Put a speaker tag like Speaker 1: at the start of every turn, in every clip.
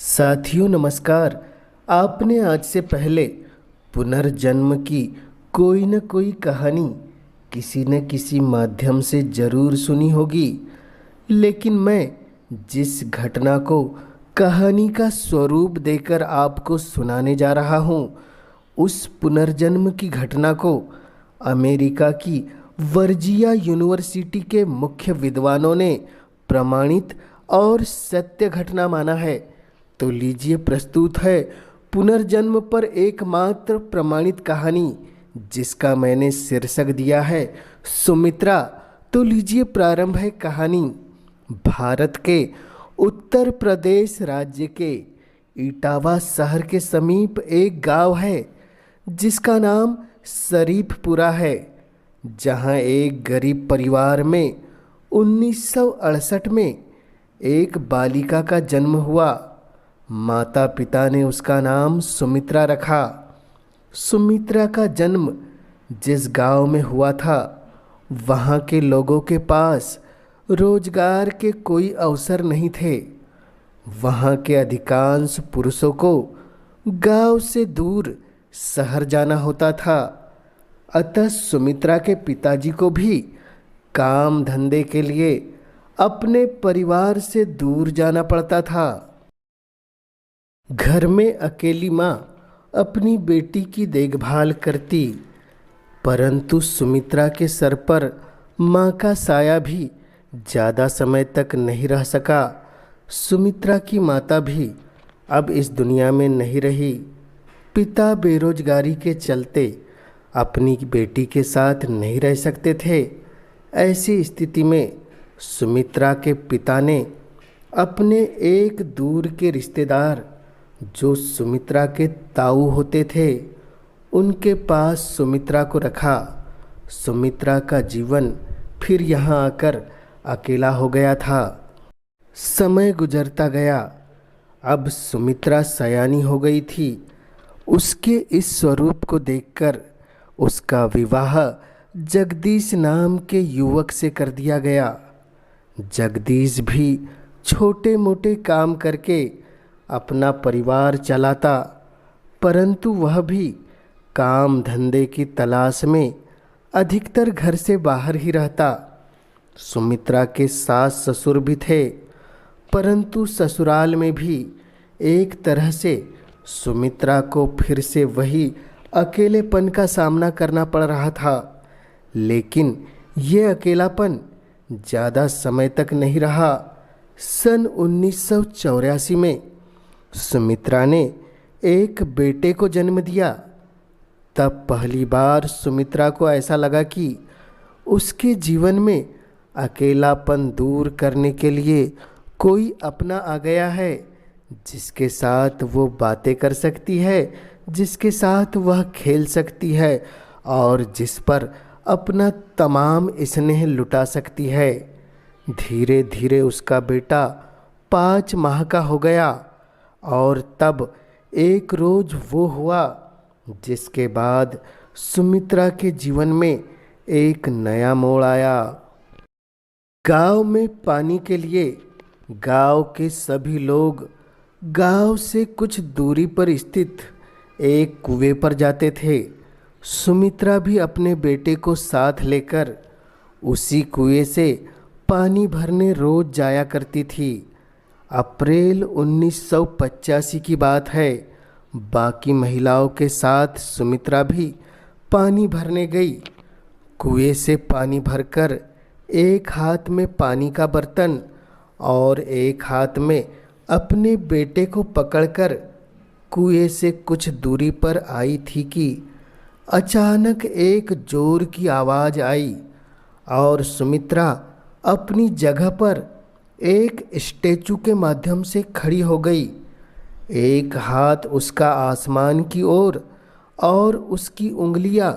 Speaker 1: साथियों नमस्कार। आपने आज से पहले पुनर्जन्म की कोई न कोई कहानी किसी न किसी माध्यम से ज़रूर सुनी होगी, लेकिन मैं जिस घटना को कहानी का स्वरूप देकर आपको सुनाने जा रहा हूँ, उस पुनर्जन्म की घटना को अमेरिका की वर्जिया यूनिवर्सिटी के मुख्य विद्वानों ने प्रमाणित और सत्य घटना माना है। तो लीजिए, प्रस्तुत है पुनर्जन्म पर एकमात्र प्रमाणित कहानी, जिसका मैंने शीर्षक दिया है सुमित्रा। तो लीजिए, प्रारंभ है कहानी। भारत के उत्तर प्रदेश राज्य के इटावा शहर के समीप एक गांव है जिसका नाम शरीफपुरा है, जहां एक गरीब परिवार में 1968 में एक बालिका का जन्म हुआ। माता पिता ने उसका नाम सुमित्रा रखा। सुमित्रा का जन्म जिस गांव में हुआ था, वहाँ के लोगों के पास रोजगार के कोई अवसर नहीं थे। वहाँ के अधिकांश पुरुषों को गांव से दूर शहर जाना होता था। अतः सुमित्रा के पिताजी को भी काम धंधे के लिए अपने परिवार से दूर जाना पड़ता था। घर में अकेली माँ अपनी बेटी की देखभाल करती, परंतु सुमित्रा के सर पर माँ का साया भी ज़्यादा समय तक नहीं रह सका। सुमित्रा की माता भी अब इस दुनिया में नहीं रही। पिता बेरोजगारी के चलते अपनी बेटी के साथ नहीं रह सकते थे। ऐसी स्थिति में सुमित्रा के पिता ने अपने एक दूर के रिश्तेदार, जो सुमित्रा के ताऊ होते थे, उनके पास सुमित्रा को रखा। सुमित्रा का जीवन फिर यहाँ आकर अकेला हो गया था। समय गुजरता गया। अब सुमित्रा सयानी हो गई थी। उसके इस स्वरूप को देखकर उसका विवाह जगदीश नाम के युवक से कर दिया गया। जगदीश भी छोटे मोटे काम करके अपना परिवार चलाता, परंतु वह भी काम धंधे की तलाश में अधिकतर घर से बाहर ही रहता। सुमित्रा के सास ससुर भी थे, परंतु ससुराल में भी एक तरह से सुमित्रा को फिर से वही अकेलेपन का सामना करना पड़ रहा था। लेकिन ये अकेलापन ज़्यादा समय तक नहीं रहा। सन 1984 में सुमित्रा ने एक बेटे को जन्म दिया। तब पहली बार सुमित्रा को ऐसा लगा कि उसके जीवन में अकेलापन दूर करने के लिए कोई अपना आ गया है, जिसके साथ वो बातें कर सकती है, जिसके साथ वह खेल सकती है और जिस पर अपना तमाम स्नेह लुटा सकती है। धीरे धीरे उसका बेटा 5 माह का हो गया और तब एक रोज़ वो हुआ जिसके बाद सुमित्रा के जीवन में एक नया मोड़ आया। गांव में पानी के लिए गांव के सभी लोग गांव से कुछ दूरी पर स्थित एक कुएं पर जाते थे। सुमित्रा भी अपने बेटे को साथ लेकर उसी कुएं से पानी भरने रोज जाया करती थी। अप्रैल 1985 की बात है। बाकी महिलाओं के साथ सुमित्रा भी पानी भरने गई। कुएं से पानी भरकर एक हाथ में पानी का बर्तन और एक हाथ में अपने बेटे को पकड़कर कुएं से कुछ दूरी पर आई थी कि अचानक एक जोर की आवाज़ आई और सुमित्रा अपनी जगह पर एक स्टैचू के माध्यम से खड़ी हो गई। एक हाथ उसका आसमान की ओर और उसकी उंगलियां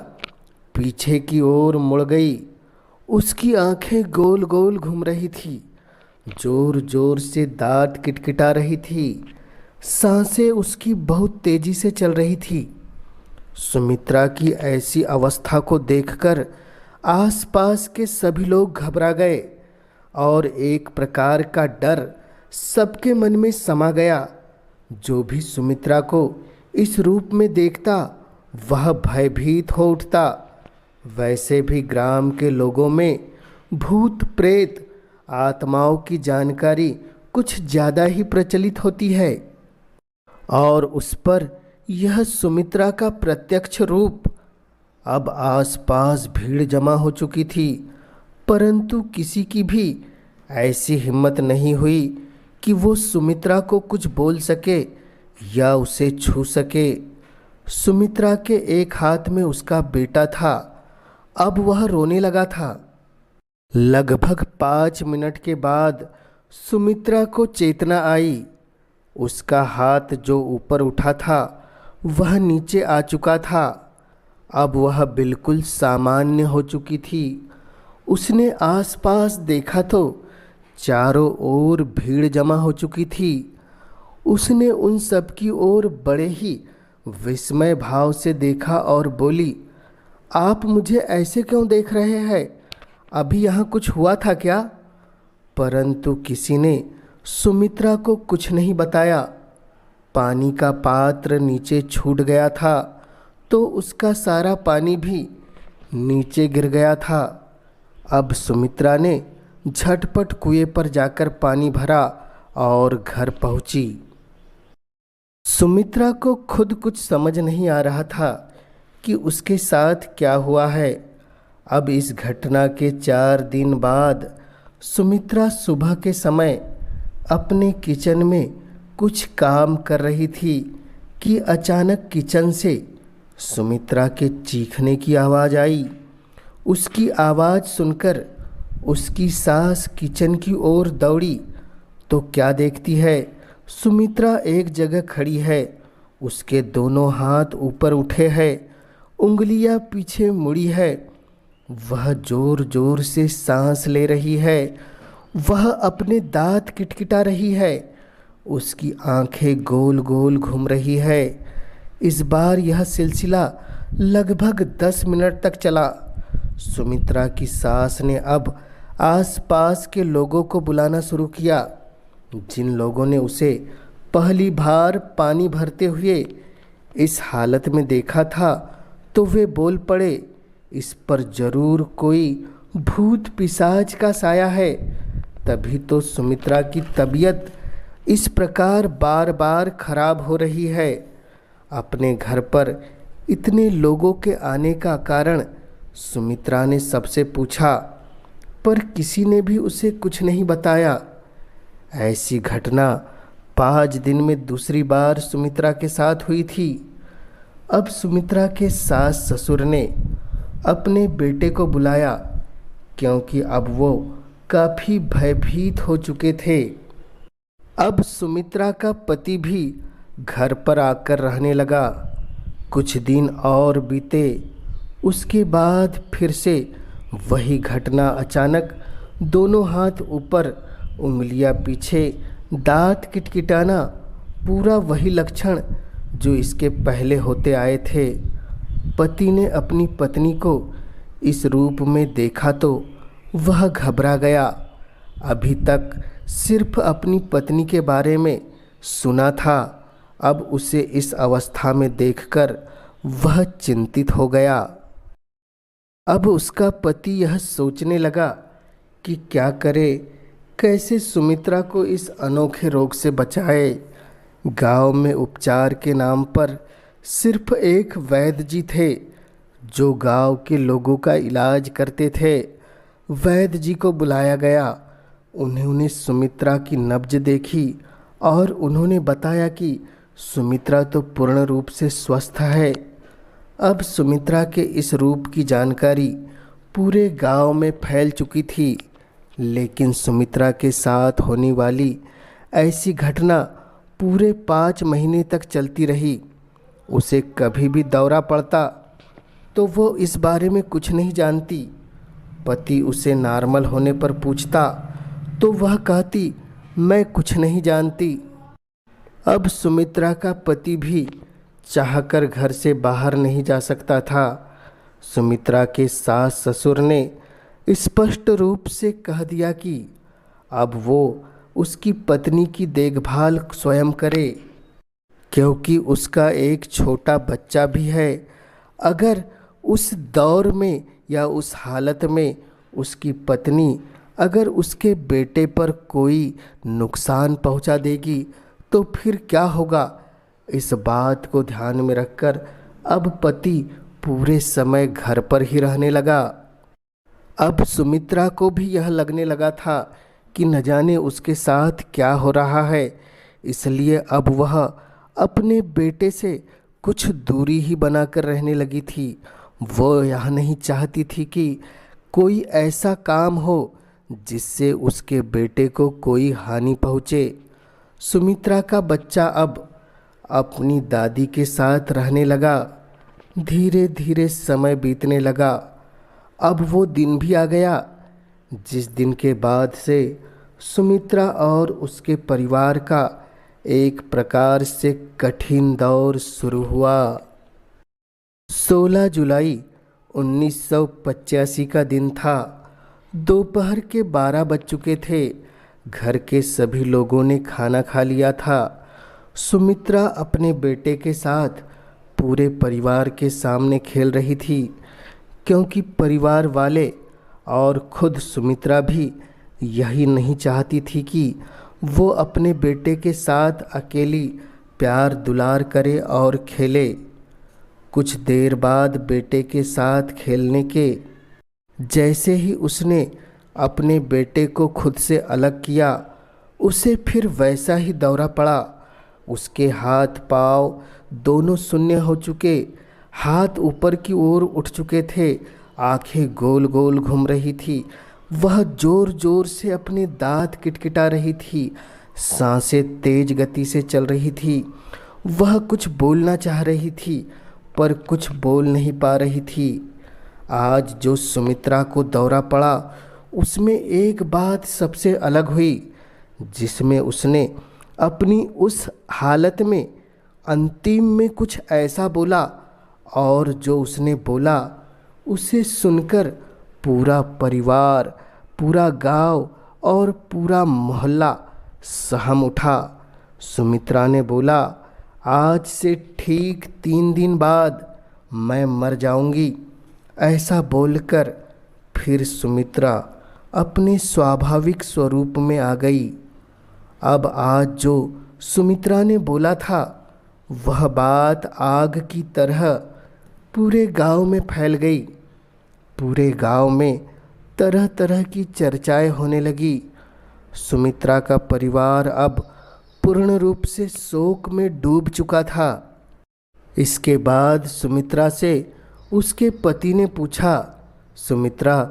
Speaker 1: पीछे की ओर मुड़ गई। उसकी आंखें गोल गोल घूम रही थी, जोर जोर से दांत किटकिटा रही थी। सांसें उसकी बहुत तेजी से चल रही थी। सुमित्रा की ऐसी अवस्था को देखकर आसपास के सभी लोग घबरा गए और एक प्रकार का डर सबके मन में समा गया। जो भी सुमित्रा को इस रूप में देखता वह भयभीत हो उठता। वैसे भी ग्राम के लोगों में भूत प्रेत आत्माओं की जानकारी कुछ ज़्यादा ही प्रचलित होती है और उस पर यह सुमित्रा का प्रत्यक्ष रूप। अब आसपास भीड़ जमा हो चुकी थी, परंतु किसी की भी ऐसी हिम्मत नहीं हुई कि वो सुमित्रा को कुछ बोल सके या उसे छू सके। सुमित्रा के एक हाथ में उसका बेटा था। अब वह रोने लगा था। लगभग 5 मिनट के बाद सुमित्रा को चेतना आई। उसका हाथ जो ऊपर उठा था वह नीचे आ चुका था। अब वह बिल्कुल सामान्य हो चुकी थी। उसने आसपास देखा तो चारों ओर भीड़ जमा हो चुकी थी। उसने उन सब की ओर बड़े ही विस्मय भाव से देखा और बोली, आप मुझे ऐसे क्यों देख रहे हैं? अभी यहाँ कुछ हुआ था क्या? परंतु किसी ने सुमित्रा को कुछ नहीं बताया। पानी का पात्र नीचे छूट गया था तो उसका सारा पानी भी नीचे गिर गया था। अब सुमित्रा ने झटपट कुएं पर जाकर पानी भरा और घर पहुंची। सुमित्रा को खुद कुछ समझ नहीं आ रहा था कि उसके साथ क्या हुआ है। अब इस घटना के 4 दिन बाद सुमित्रा सुबह के समय अपने किचन में कुछ काम कर रही थी कि अचानक किचन से सुमित्रा के चीखने की आवाज़ आई। उसकी आवाज़ सुनकर उसकी सास किचन की ओर दौड़ी तो क्या देखती है, सुमित्रा एक जगह खड़ी है। उसके दोनों हाथ ऊपर उठे हैं, उंगलियां पीछे मुड़ी है। वह जोर जोर से सांस ले रही है। वह अपने दांत किटकिटा रही है। उसकी आंखें गोल गोल घूम रही है। इस बार यह सिलसिला लगभग 10 मिनट तक चला। सुमित्रा की सास ने अब आसपास के लोगों को बुलाना शुरू किया। जिन लोगों ने उसे पहली बार पानी भरते हुए इस हालत में देखा था तो वे बोल पड़े, इस पर जरूर कोई भूत पिशाच का साया है। तभी तो सुमित्रा की तबीयत इस प्रकार बार बार खराब हो रही है। अपने घर पर इतने लोगों के आने का कारण सुमित्रा ने सबसे पूछा, पर किसी ने भी उसे कुछ नहीं बताया। ऐसी घटना 5 दिन में दूसरी बार सुमित्रा के साथ हुई थी। अब सुमित्रा के सास ससुर ने अपने बेटे को बुलाया, क्योंकि अब वो काफ़ी भयभीत हो चुके थे। अब सुमित्रा का पति भी घर पर आकर रहने लगा। कुछ दिन और बीते। उसके बाद फिर से वही घटना। अचानक दोनों हाथ ऊपर, उंगलियां पीछे, दांत किटकिटाना, पूरा वही लक्षण जो इसके पहले होते आए थे। पति ने अपनी पत्नी को इस रूप में देखा तो वह घबरा गया। अभी तक सिर्फ अपनी पत्नी के बारे में सुना था, अब उसे इस अवस्था में देखकर वह चिंतित हो गया। अब उसका पति यह सोचने लगा कि क्या करे, कैसे सुमित्रा को इस अनोखे रोग से बचाए। गांव में उपचार के नाम पर सिर्फ एक वैद्य जी थे जो गांव के लोगों का इलाज करते थे। वैद्य जी को बुलाया गया। उन्होंने सुमित्रा की नब्ज देखी और उन्होंने बताया कि सुमित्रा तो पूर्ण रूप से स्वस्थ है। अब सुमित्रा के इस रूप की जानकारी पूरे गांव में फैल चुकी थी, लेकिन सुमित्रा के साथ होने वाली ऐसी घटना पूरे 5 महीने तक चलती रही। उसे कभी भी दौरा पड़ता तो वो इस बारे में कुछ नहीं जानती। पति उसे नॉर्मल होने पर पूछता तो वह कहती, मैं कुछ नहीं जानती। अब सुमित्रा का पति भी चाहकर घर से बाहर नहीं जा सकता था। सुमित्रा के सास ससुर ने स्पष्ट रूप से कह दिया कि अब वो उसकी पत्नी की देखभाल स्वयं करे। क्योंकि उसका एक छोटा बच्चा भी है। अगर उस दौर में या उस हालत में उसकी पत्नी अगर उसके बेटे पर कोई नुकसान पहुंचा देगी तो फिर क्या होगा। इस बात को ध्यान में रखकर अब पति पूरे समय घर पर ही रहने लगा। अब सुमित्रा को भी यह लगने लगा था कि न जाने उसके साथ क्या हो रहा है, इसलिए अब वह अपने बेटे से कुछ दूरी ही बनाकर रहने लगी थी। वो यह नहीं चाहती थी कि कोई ऐसा काम हो जिससे उसके बेटे को कोई हानि पहुँचे। सुमित्रा का बच्चा अब अपनी दादी के साथ रहने लगा। धीरे धीरे समय बीतने लगा। अब वो दिन भी आ गया जिस दिन के बाद से सुमित्रा और उसके परिवार का एक प्रकार से कठिन दौर शुरू हुआ। 16 जुलाई 1985 का दिन था। दोपहर के 12 बज चुके थे। घर के सभी लोगों ने खाना खा लिया था। सुमित्रा अपने बेटे के साथ पूरे परिवार के सामने खेल रही थी, क्योंकि परिवार वाले और खुद सुमित्रा भी यही नहीं चाहती थी कि वो अपने बेटे के साथ अकेली प्यार दुलार करे और खेले। कुछ देर बाद बेटे के साथ खेलने के जैसे ही उसने अपने बेटे को खुद से अलग किया, उसे फिर वैसा ही दौरा पड़ा। उसके हाथ पाँव दोनों शून्य हो चुके, हाथ ऊपर की ओर उठ चुके थे, आंखें गोल गोल घूम रही थी। वह जोर जोर से अपने दांत किटकिटा रही थी, सांसें तेज गति से चल रही थी। वह कुछ बोलना चाह रही थी पर कुछ बोल नहीं पा रही थी। आज जो सुमित्रा को दौरा पड़ा उसमें एक बात सबसे अलग हुई, जिसमें उसने अपनी उस हालत में अंतिम में कुछ ऐसा बोला, और जो उसने बोला उसे सुनकर पूरा परिवार, पूरा गांव और पूरा मोहल्ला सहम उठा। सुमित्रा ने बोला, आज से ठीक 3 दिन बाद मैं मर जाऊंगी। ऐसा बोलकर फिर सुमित्रा अपने स्वाभाविक स्वरूप में आ गई। अब आज जो सुमित्रा ने बोला था वह बात आग की तरह पूरे गांव में फैल गई। पूरे गांव में तरह तरह की चर्चाएं होने लगी। सुमित्रा का परिवार अब पूर्ण रूप से शोक में डूब चुका था। इसके बाद सुमित्रा से उसके पति ने पूछा, सुमित्रा,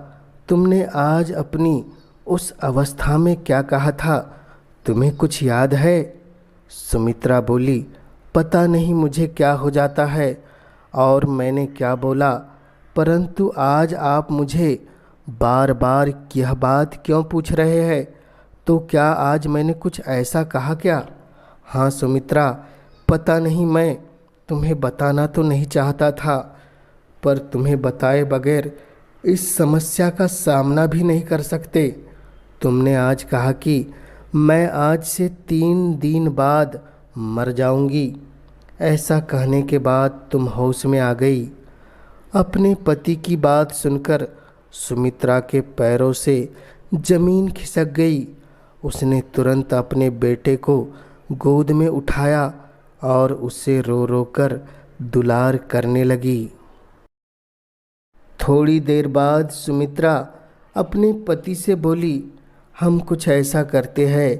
Speaker 1: तुमने आज अपनी उस अवस्था में क्या कहा था? तुम्हें कुछ याद है? सुमित्रा बोली, पता नहीं मुझे क्या हो जाता है और मैंने क्या बोला, परंतु आज आप मुझे बार बार यह बात क्यों पूछ रहे हैं? तो क्या आज मैंने कुछ ऐसा कहा क्या? हाँ सुमित्रा, पता नहीं, मैं तुम्हें बताना तो नहीं चाहता था, पर तुम्हें बताए बगैर इस समस्या का सामना भी नहीं कर सकते। तुमने आज कहा कि मैं आज से 3 दिन बाद मर जाऊंगी। ऐसा कहने के बाद तुम होश में आ गई। अपने पति की बात सुनकर सुमित्रा के पैरों से जमीन खिसक गई। उसने तुरंत अपने बेटे को गोद में उठाया और उसे रो रो कर दुलार करने लगी। थोड़ी देर बाद सुमित्रा अपने पति से बोली, हम कुछ ऐसा करते हैं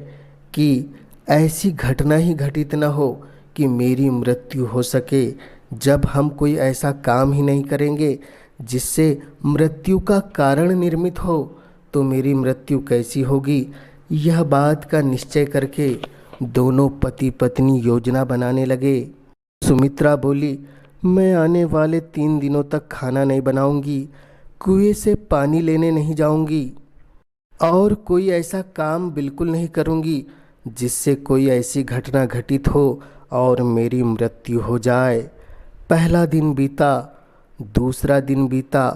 Speaker 1: कि ऐसी घटना ही घटित न हो कि मेरी मृत्यु हो सके। जब हम कोई ऐसा काम ही नहीं करेंगे जिससे मृत्यु का कारण निर्मित हो, तो मेरी मृत्यु कैसी होगी? यह बात का निश्चय करके दोनों पति पत्नी योजना बनाने लगे। सुमित्रा बोली, मैं आने वाले 3 दिनों तक खाना नहीं बनाऊंगी, कुएं से पानी लेने नहीं जाऊंगी और कोई ऐसा काम बिल्कुल नहीं करूंगी जिससे कोई ऐसी घटना घटित हो और मेरी मृत्यु हो जाए। पहला दिन बीता, दूसरा दिन बीता,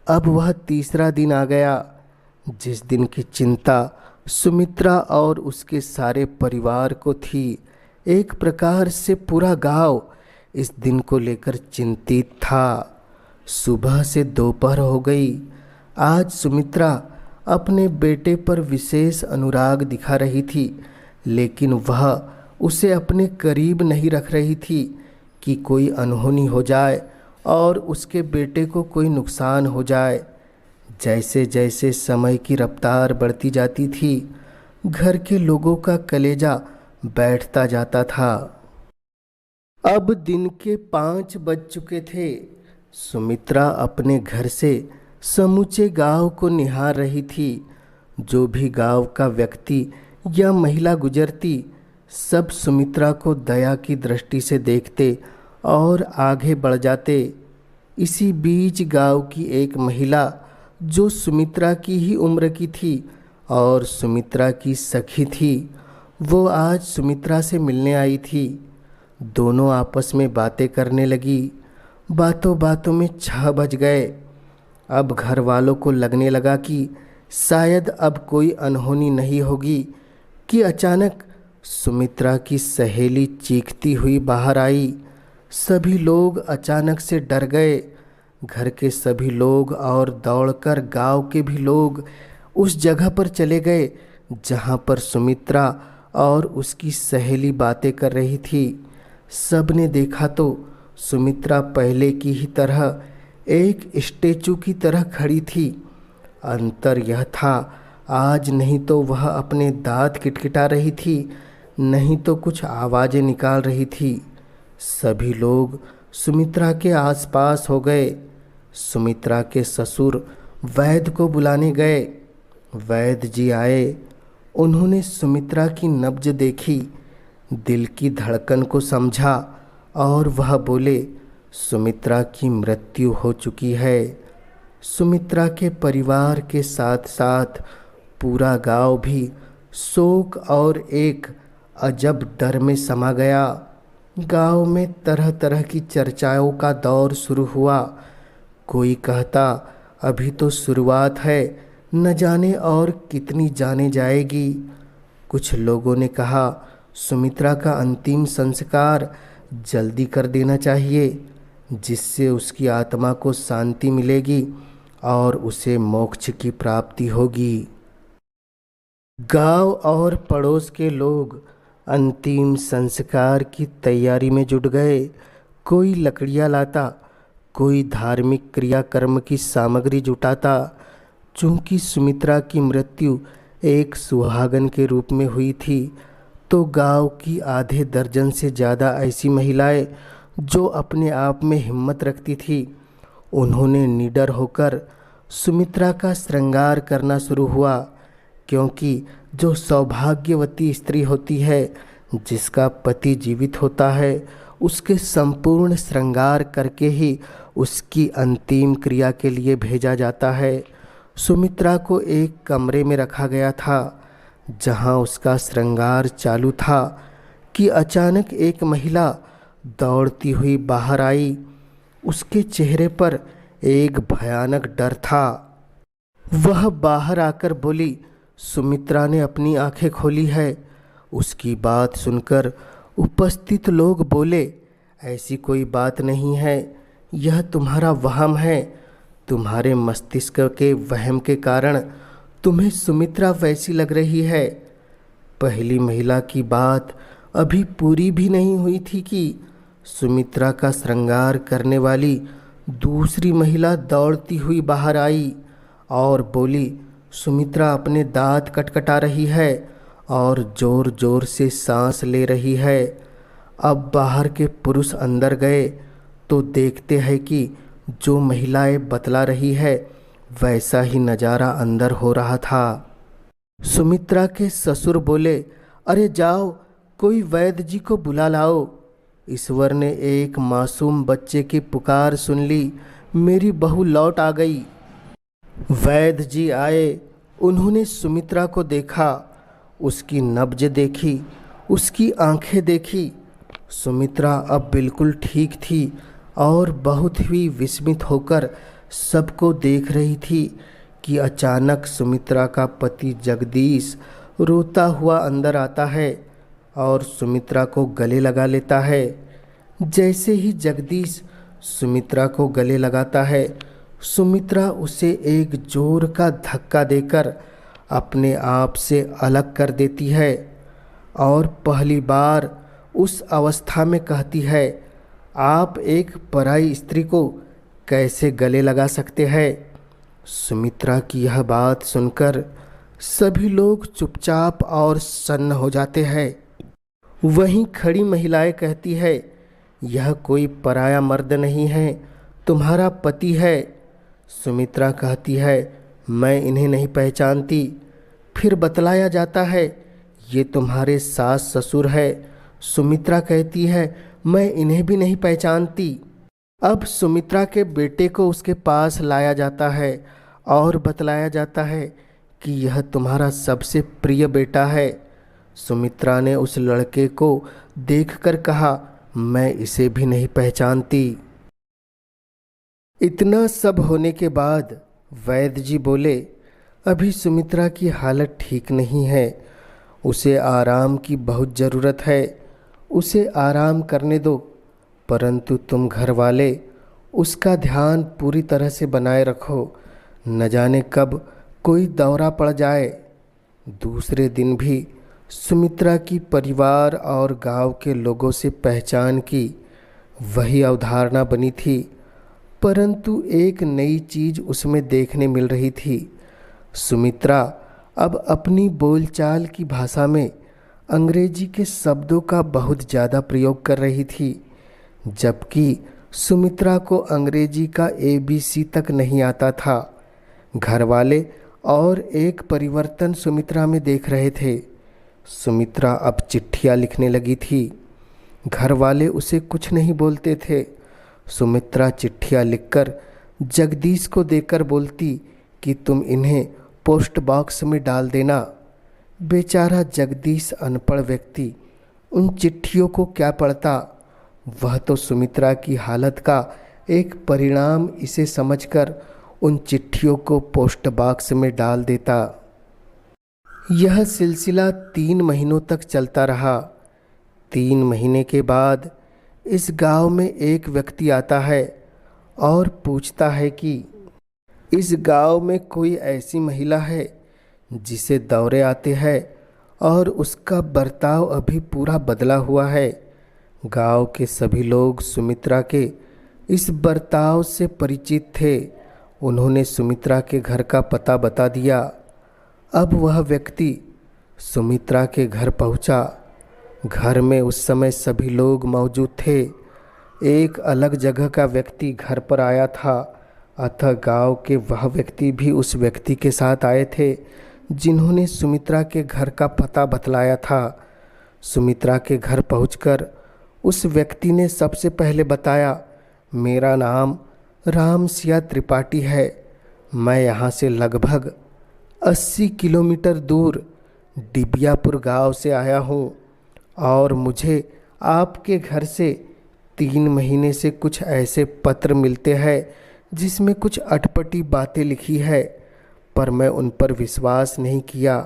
Speaker 1: अब वह तीसरा दिन आ गया, जिस दिन की चिंता सुमित्रा और उसके सारे परिवार को थी। एक प्रकार से पूरा गांव इस दिन को लेकर चिंतित था। सुबह से दोपहर हो गई। आज सुमित्रा अपने बेटे पर विशेष अनुराग दिखा रही थी, लेकिन वह उसे अपने करीब नहीं रख रही थी कि कोई अनहोनी हो जाए और उसके बेटे को कोई नुकसान हो जाए। जैसे जैसे समय की रफ्तार बढ़ती जाती थी, घर के लोगों का कलेजा बैठता जाता था। अब दिन के 5 बज चुके थे। सुमित्रा अपने घर से समूचे गांव को निहार रही थी। जो भी गांव का व्यक्ति या महिला गुजरती, सब सुमित्रा को दया की दृष्टि से देखते और आगे बढ़ जाते। इसी बीच गांव की एक महिला, जो सुमित्रा की ही उम्र की थी और सुमित्रा की सखी थी, वो आज सुमित्रा से मिलने आई थी। दोनों आपस में बातें करने लगी। बातों बातों में 6 बज गए। अब घर वालों को लगने लगा कि शायद अब कोई अनहोनी नहीं होगी कि अचानक सुमित्रा की सहेली चीखती हुई बाहर आई। सभी लोग अचानक से डर गए। घर के सभी लोग और दौड़कर गांव के भी लोग उस जगह पर चले गए जहां पर सुमित्रा और उसकी सहेली बातें कर रही थी। सबने देखा तो सुमित्रा पहले की ही तरह एक स्टैचू की तरह खड़ी थी। अंतर यह था, आज नहीं तो वह अपने दांत किटकिटा रही थी, नहीं तो कुछ आवाज़ें निकाल रही थी। सभी लोग सुमित्रा के आसपास हो गए। सुमित्रा के ससुर वैद्य को बुलाने गए। वैद्य जी आए। उन्होंने सुमित्रा की नब्ज देखी, दिल की धड़कन को समझा और वह बोले, सुमित्रा की मृत्यु हो चुकी है। सुमित्रा के परिवार के साथ साथ पूरा गांव भी शोक और एक अजब डर में समा गया। गांव में तरह तरह की चर्चाओं का दौर शुरू हुआ। कोई कहता, अभी तो शुरुआत है, न जाने और कितनी जाने जाएगी। कुछ लोगों ने कहा, सुमित्रा का अंतिम संस्कार जल्दी कर देना चाहिए, जिससे उसकी आत्मा को शांति मिलेगी और उसे मोक्ष की प्राप्ति होगी। गांव और पड़ोस के लोग अंतिम संस्कार की तैयारी में जुट गए। कोई लकड़ियां लाता, कोई धार्मिक क्रियाकर्म की सामग्री जुटाता। चूंकि सुमित्रा की मृत्यु एक सुहागन के रूप में हुई थी, तो गांव की आधे दर्जन से ज़्यादा ऐसी महिलाएं जो अपने आप में हिम्मत रखती थी, उन्होंने निडर होकर सुमित्रा का श्रृंगार करना शुरू हुआ। क्योंकि जो सौभाग्यवती स्त्री होती है, जिसका पति जीवित होता है, उसके संपूर्ण श्रृंगार करके ही उसकी अंतिम क्रिया के लिए भेजा जाता है। सुमित्रा को एक कमरे में रखा गया था जहां उसका श्रृंगार चालू था कि अचानक एक महिला दौड़ती हुई बाहर आई। उसके चेहरे पर एक भयानक डर था। वह बाहर आकर बोली, सुमित्रा ने अपनी आंखें खोली है। उसकी बात सुनकर उपस्थित लोग बोले, ऐसी कोई बात नहीं है, यह तुम्हारा वहम है। तुम्हारे मस्तिष्क के वहम के कारण तुम्हें सुमित्रा वैसी लग रही है। पहली महिला की बात अभी पूरी भी नहीं हुई थी कि सुमित्रा का श्रृंगार करने वाली दूसरी महिला दौड़ती हुई बाहर आई और बोली, सुमित्रा अपने दांत कटकटा रही है और ज़ोर ज़ोर से सांस ले रही है। अब बाहर के पुरुष अंदर गए तो देखते हैं कि जो महिलाएं बतला रही है, वैसा ही नज़ारा अंदर हो रहा था। सुमित्रा के ससुर बोले, अरे जाओ, कोई वैद्य जी को बुला लाओ। ईश्वर ने एक मासूम बच्चे की पुकार सुन ली, मेरी बहू लौट आ गई। वैद्य जी आए। उन्होंने सुमित्रा को देखा, उसकी नब्ज देखी, उसकी आंखें देखी। सुमित्रा अब बिल्कुल ठीक थी और बहुत ही विस्मित होकर सबको देख रही थी कि अचानक सुमित्रा का पति जगदीश रोता हुआ अंदर आता है और सुमित्रा को गले लगा लेता है। जैसे ही जगदीश सुमित्रा को गले लगाता है, सुमित्रा उसे एक जोर का धक्का देकर अपने आप से अलग कर देती है और पहली बार उस अवस्था में कहती है, आप एक पराई स्त्री को कैसे गले लगा सकते हैं। सुमित्रा की यह बात सुनकर सभी लोग चुपचाप और सन्न हो जाते हैं। वहीं खड़ी महिलाएं कहती है, यह कोई पराया मर्द नहीं है, तुम्हारा पति है। सुमित्रा कहती है, मैं इन्हें नहीं पहचानती। फिर बतलाया जाता है, ये तुम्हारे सास ससुर है। सुमित्रा कहती है, मैं इन्हें भी नहीं पहचानती। अब सुमित्रा के बेटे को उसके पास लाया जाता है और बतलाया जाता है कि यह तुम्हारा सबसे प्रिय बेटा है। सुमित्रा ने उस लड़के को देखकर कहा, मैं इसे भी नहीं पहचानती। इतना सब होने के बाद वैद्य जी बोले, अभी सुमित्रा की हालत ठीक नहीं है, उसे आराम की बहुत ज़रूरत है, उसे आराम करने दो। परंतु तुम घर वाले उसका ध्यान पूरी तरह से बनाए रखो, न जाने कब कोई दौरा पड़ जाए। दूसरे दिन भी सुमित्रा की परिवार और गांव के लोगों से पहचान की वही अवधारणा बनी थी, परंतु एक नई चीज़ उसमें देखने मिल रही थी। सुमित्रा अब अपनी बोलचाल की भाषा में अंग्रेजी के शब्दों का बहुत ज़्यादा प्रयोग कर रही थी, जबकि सुमित्रा को अंग्रेजी का ABC तक नहीं आता था। घर वाले और एक परिवर्तन सुमित्रा में देख रहे थे। सुमित्रा अब चिट्ठियाँ लिखने लगी थी। घर वाले उसे कुछ नहीं बोलते थे। सुमित्रा चिट्ठियाँ लिखकर जगदीश को देकर बोलती कि तुम इन्हें पोस्ट बॉक्स में डाल देना। बेचारा जगदीश अनपढ़ व्यक्ति उन चिट्ठियों को क्या पढ़ता। वह तो सुमित्रा की हालत का एक परिणाम इसे समझकर उन चिट्ठियों को पोस्ट बॉक्स में डाल देता। यह सिलसिला 3 महीनों तक चलता रहा। 3 महीने के बाद इस गांव में एक व्यक्ति आता है और पूछता है कि इस गांव में कोई ऐसी महिला है जिसे दौरे आते हैं और उसका बर्ताव अभी पूरा बदला हुआ है। गांव के सभी लोग सुमित्रा के इस बर्ताव से परिचित थे। उन्होंने सुमित्रा के घर का पता बता दिया। अब वह व्यक्ति सुमित्रा के घर पहुंचा। घर में उस समय सभी लोग मौजूद थे। एक अलग जगह का व्यक्ति घर पर आया था, अतः गांव के वह व्यक्ति भी उस व्यक्ति के साथ आए थे जिन्होंने सुमित्रा के घर का पता बतलाया था। सुमित्रा के घर पहुंचकर उस व्यक्ति ने सबसे पहले बताया, मेरा नाम रामसिया त्रिपाठी है। मैं यहाँ से लगभग 80 किलोमीटर दूर डिबियापुर गांव से आया हूँ और मुझे आपके घर से 3 महीने से कुछ ऐसे पत्र मिलते हैं जिसमें कुछ अटपटी बातें लिखी है, पर मैं उन पर विश्वास नहीं किया।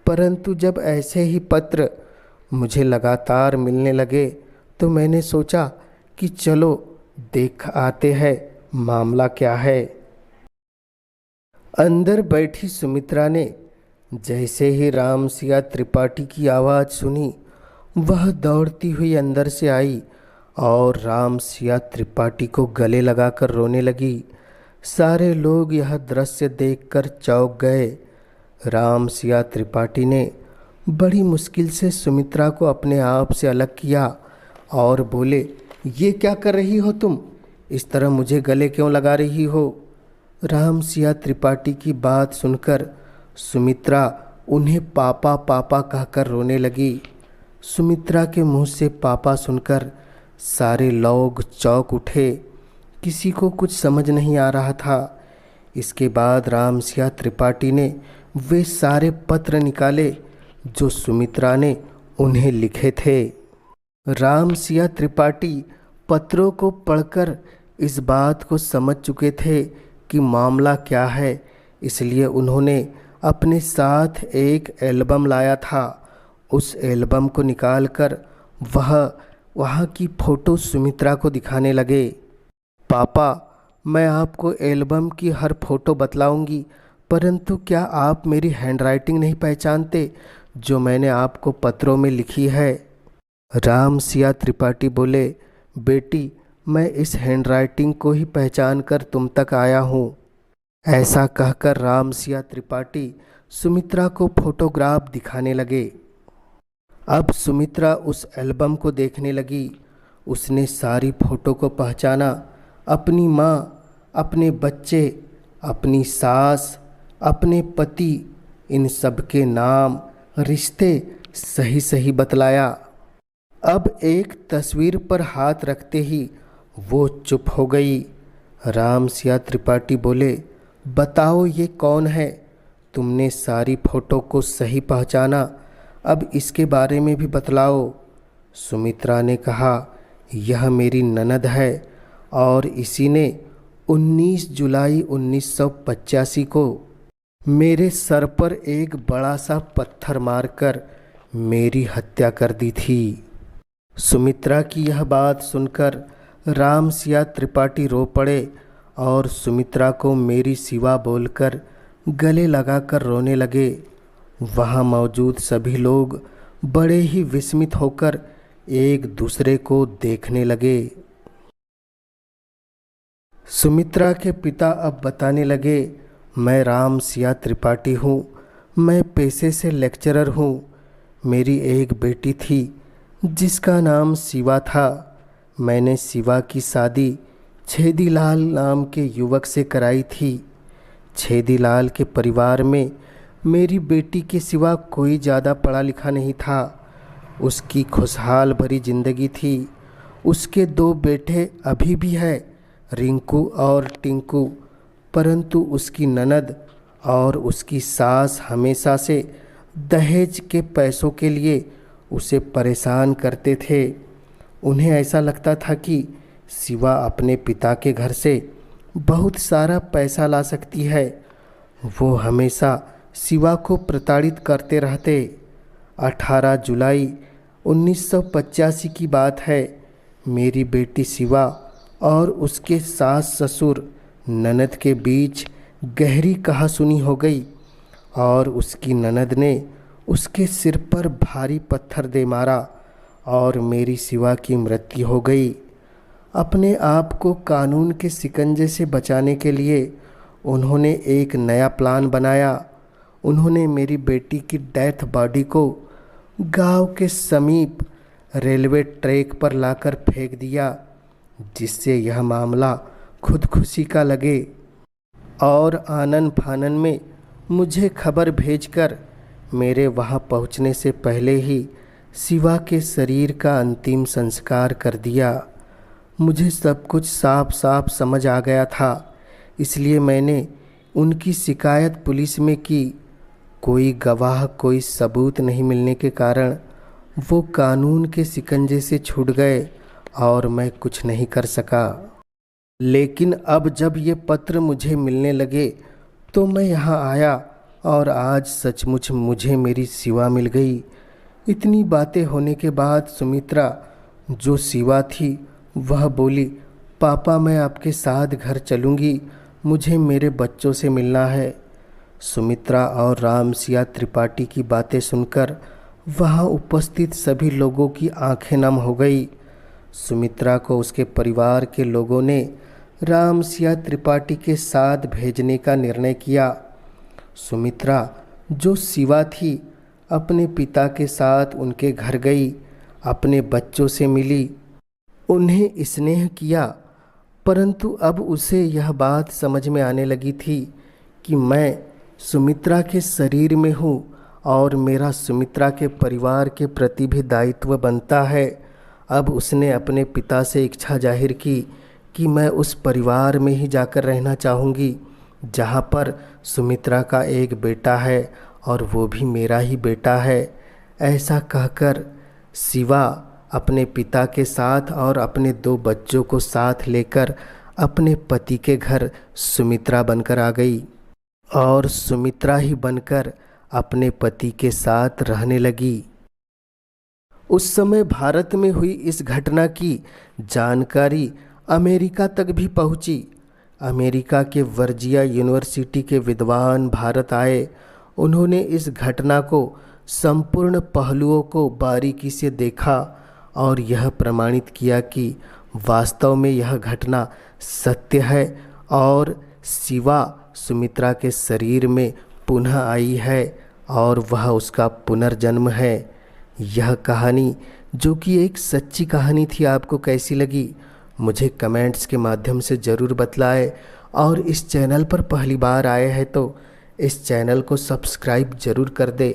Speaker 1: परंतु जब ऐसे ही पत्र मुझे लगातार मिलने लगे तो मैंने सोचा कि चलो देख आते हैं मामला क्या है। अंदर बैठी सुमित्रा ने जैसे ही रामसिया त्रिपाठी की आवाज़ सुनी, वह दौड़ती हुई अंदर से आई और रामसिया त्रिपाठी को गले लगाकर रोने लगी। सारे लोग यह दृश्य देखकर चौंक गए। रामसिया त्रिपाठी ने बड़ी मुश्किल से सुमित्रा को अपने आप से अलग किया और बोले, ये क्या कर रही हो तुम? इस तरह मुझे गले क्यों लगा रही हो? रामसिया त्रिपाठी की बात सुनकर सुमित्रा उन्हें पापा पापा कहकर रोने लगी। सुमित्रा के मुंह से पापा सुनकर सारे लोग चौंक उठे। किसी को कुछ समझ नहीं आ रहा था। इसके बाद रामसिया त्रिपाठी ने वे सारे पत्र निकाले जो सुमित्रा ने उन्हें लिखे थे। रामसिया त्रिपाठी पत्रों को पढ़कर इस बात को समझ चुके थे कि मामला क्या है, इसलिए उन्होंने अपने साथ एक एल्बम लाया था। उस एल्बम को निकालकर वह वहाँ की फ़ोटो सुमित्रा को दिखाने लगे। पापा, मैं आपको एल्बम की हर फ़ोटो बतलाऊंगी, परंतु क्या आप मेरी हैंडराइटिंग नहीं पहचानते जो मैंने आपको पत्रों में लिखी है? राम सिया त्रिपाठी बोले, बेटी, मैं इस हैंडराइटिंग को ही पहचान कर तुम तक आया हूँ। ऐसा कहकर राम सिया त्रिपाठी सुमित्रा को फोटोग्राफ दिखाने लगे। अब सुमित्रा उस एल्बम को देखने लगी। उसने सारी फोटो को पहचाना। अपनी माँ, अपने बच्चे, अपनी सास, अपने पति, इन सब के नाम, रिश्ते सही सही बतलाया। अब एक तस्वीर पर हाथ रखते ही वो चुप हो गई। राम सिया त्रिपाठी बोले, बताओ ये कौन है? तुमने सारी फोटो को सही पहचाना, अब इसके बारे में भी बतलाओ। सुमित्रा ने कहा, यह मेरी ननद है और इसी ने 19 जुलाई 1985 को मेरे सर पर एक बड़ा सा पत्थर मारकर मेरी हत्या कर दी थी। सुमित्रा की यह बात सुनकर राम सिया त्रिपाठी रो पड़े और सुमित्रा को मेरी सिवा बोलकर गले लगाकर रोने लगे। वहाँ मौजूद सभी लोग बड़े ही विस्मित होकर एक दूसरे को देखने लगे। सुमित्रा के पिता अब बताने लगे, मैं राम सिया त्रिपाठी हूँ। मैं पेशे से लेक्चरर हूँ। मेरी एक बेटी थी जिसका नाम शिवा था। मैंने शिवा की शादी छेदीलाल नाम के युवक से कराई थी। छेदीलाल के परिवार में मेरी बेटी के सिवा कोई ज़्यादा पढ़ा लिखा नहीं था। उसकी खुशहाल भरी ज़िंदगी थी। उसके 2 बेटे अभी भी हैं, रिंकू और टिंकू, परंतु उसकी ननद और उसकी सास हमेशा से दहेज के पैसों के लिए उसे परेशान करते थे। उन्हें ऐसा लगता था कि शिवा अपने पिता के घर से बहुत सारा पैसा ला सकती है। वो हमेशा शिवा को प्रताड़ित करते रहते। 18 जुलाई 1985 की बात है। मेरी बेटी शिवा और उसके सास ससुर ननद के बीच गहरी कहासुनी हो गई और उसकी ननद ने उसके सिर पर भारी पत्थर दे मारा और मेरी शिवा की मृत्यु हो गई। अपने आप को कानून के शिकंजे से बचाने के लिए उन्होंने एक नया प्लान बनाया। उन्होंने मेरी बेटी की डेथ बॉडी को गांव के समीप रेलवे ट्रैक पर लाकर फेंक दिया, जिससे यह मामला खुदकुशी का लगे और आनन फानन में मुझे खबर भेजकर मेरे वहां पहुंचने से पहले ही शिवा के शरीर का अंतिम संस्कार कर दिया। मुझे सब कुछ साफ साफ समझ आ गया था, इसलिए मैंने उनकी शिकायत पुलिस में की। कोई गवाह, कोई सबूत नहीं मिलने के कारण वो कानून के शिकंजे से छूट गए और मैं कुछ नहीं कर सका। लेकिन अब जब ये पत्र मुझे मिलने लगे तो मैं यहाँ आया और आज सचमुच मुझे मेरी शिवा मिल गई। इतनी बातें होने के बाद सुमित्रा, जो शिवा थी, वह बोली, पापा मैं आपके साथ घर चलूँगी, मुझे मेरे बच्चों से मिलना है। सुमित्रा और राम सिया त्रिपाठी की बातें सुनकर वहाँ उपस्थित सभी लोगों की आंखें नम हो गई। सुमित्रा को उसके परिवार के लोगों ने राम सिया त्रिपाठी के साथ भेजने का निर्णय किया। सुमित्रा, जो शिवा थी, अपने पिता के साथ उनके घर गई, अपने बच्चों से मिली, उन्हें स्नेह किया, परंतु अब उसे यह बात समझ में आने लगी थी कि मैं सुमित्रा के शरीर में हूँ और मेरा सुमित्रा के परिवार के प्रति भी दायित्व बनता है। अब उसने अपने पिता से इच्छा जाहिर की कि मैं उस परिवार में ही जाकर रहना चाहूँगी जहाँ पर सुमित्रा का एक बेटा है और वो भी मेरा ही बेटा है। ऐसा कहकर शिवा अपने पिता के साथ और अपने 2 बच्चों को साथ लेकर अपने पति के घर सुमित्रा बनकर आ गई और सुमित्रा ही बनकर अपने पति के साथ रहने लगी। उस समय भारत में हुई इस घटना की जानकारी अमेरिका तक भी पहुंची। अमेरिका के वर्जिया यूनिवर्सिटी के विद्वान भारत आए। उन्होंने इस घटना को संपूर्ण पहलुओं को बारीकी से देखा और यह प्रमाणित किया कि वास्तव में यह घटना सत्य है और शिवा सुमित्रा के शरीर में पुनः आई है और वह उसका पुनर्जन्म है। यह कहानी जो कि एक सच्ची कहानी थी, आपको कैसी लगी मुझे कमेंट्स के माध्यम से ज़रूर बतलाएं। और इस चैनल पर पहली बार आए हैं तो इस चैनल को सब्सक्राइब ज़रूर कर दे,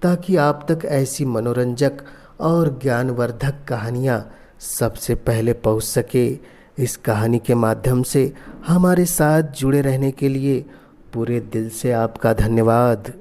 Speaker 1: ताकि आप तक ऐसी मनोरंजक और ज्ञानवर्धक कहानियाँ सबसे पहले पहुँच सके। इस कहानी के माध्यम से हमारे साथ जुड़े रहने के लिए पूरे दिल से आपका धन्यवाद।